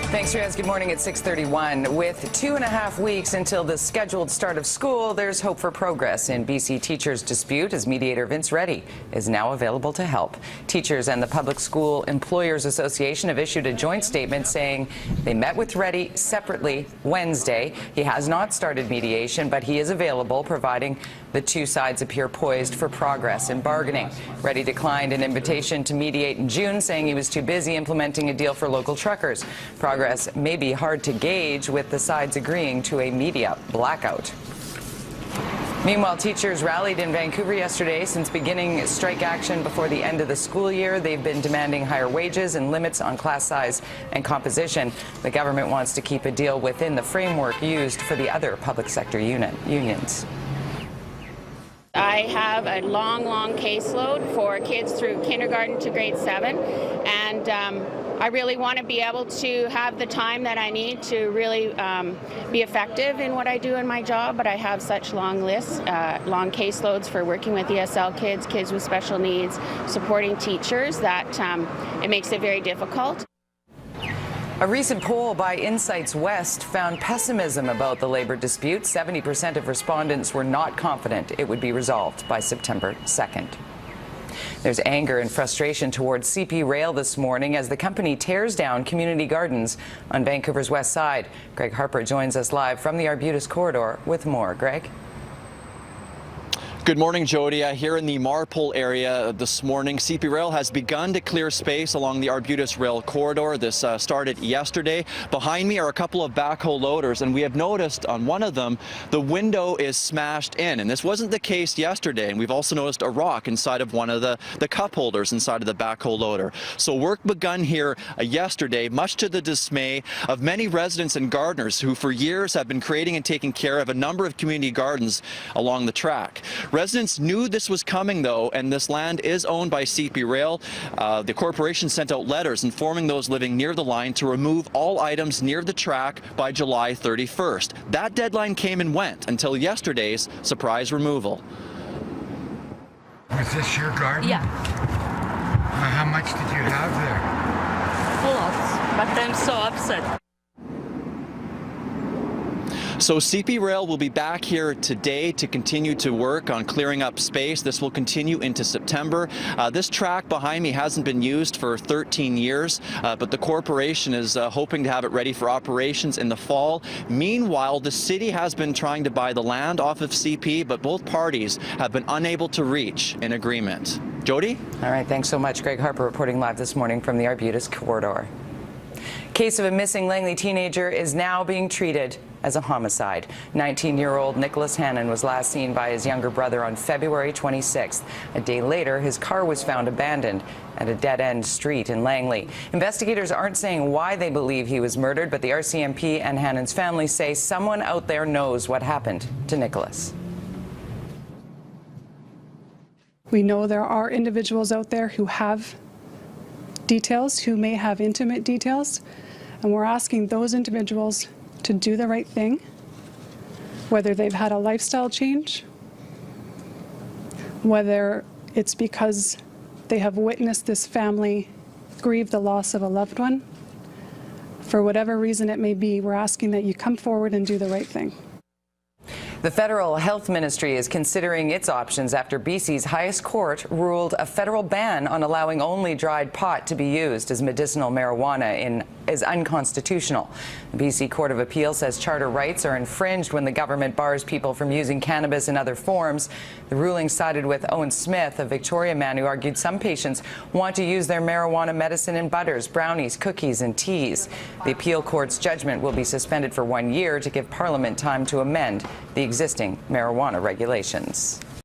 Thanks, Riaz. Good morning at 6:31. With 2.5 weeks until the scheduled start of school, there's hope for progress in BC teachers' dispute as mediator Vince Reddy is now available to help. Teachers and the Public School Employers Association have issued a joint statement saying they met with Reddy separately Wednesday. He has not started mediation, but he is available, providing the two sides appear poised for progress in bargaining. Reddy declined an invitation to mediate in June, saying he was too busy implementing a deal for local truckers. Progress may be hard to gauge, with the sides agreeing to a media blackout. Meanwhile, teachers rallied in Vancouver yesterday. Since beginning strike action before the end of the school year, they've been demanding higher wages and limits on class size and composition. The government wants to keep a deal within the framework used for the other public sector unions. I have a long caseload for kids through kindergarten to grade 7, and I really want to be able to have the time that I need to really be effective in what I do in my job, but I have such long lists, long caseloads for working with ESL kids, kids with special needs, supporting teachers, that it makes it very difficult. A recent poll by Insights West found pessimism about the labor dispute. 70% of respondents were not confident it would be resolved by September 2nd. There's anger and frustration towards CP Rail this morning as the company tears down community gardens on Vancouver's west side. Greg Harper joins us live from the Arbutus corridor with more. Greg? Good morning, Jody. Here in the Marpole area this morning, CP Rail has begun to clear space along the Arbutus Rail corridor. This started yesterday. Behind me are a couple of backhoe loaders, and we have noticed on one of them, the window is smashed in. And this wasn't the case yesterday. And we've also noticed a rock inside of one of the cup holders inside of the backhoe loader. So work begun here yesterday, much to the dismay of many residents and gardeners who for years have been creating and taking care of a number of community gardens along the track. Residents knew this was coming, though, and this land is owned by CP Rail. The corporation sent out letters informing those living near the line to remove all items near the track by July 31st. That deadline came and went until yesterday's surprise removal. Was this your garden? Yeah. How much did you have there? A lot, but I'm so upset. So CP Rail will be back here today to continue to work on clearing up space. This will continue into September. This track behind me hasn't been used for 13 years, but the corporation is hoping to have it ready for operations in the fall. Meanwhile, the city has been trying to buy the land off of CP, but both parties have been unable to reach an agreement. Jody? All right, thanks so much. Greg Harper reporting live this morning from the Arbutus corridor. Case of a missing Langley teenager is now being treated as a homicide. 19-year-old Nicholas Hannon was last seen by his younger brother on February 26th. A day later, his car was found abandoned at a dead-end street in Langley. Investigators aren't saying why they believe he was murdered, but the RCMP and Hannon's family say someone out there knows what happened to Nicholas. We know there are individuals out there who have details, who may have intimate details, and we're asking those individuals to do the right thing, whether they've had a lifestyle change, whether it's because they have witnessed this family grieve the loss of a loved one. For whatever reason it may be, we're asking that you come forward and do the right thing. The Federal Health Ministry is considering its options after BC's highest court ruled a federal ban on allowing only dried pot to be used as medicinal marijuana is unconstitutional. The BC Court of Appeal says charter rights are infringed when the government bars people from using cannabis in other forms. The ruling sided with Owen Smith, a Victoria man who argued some patients want to use their marijuana medicine in butters, brownies, cookies, and teas. The appeal court's judgment will be suspended for 1 year to give Parliament time to amend the existing marijuana regulations.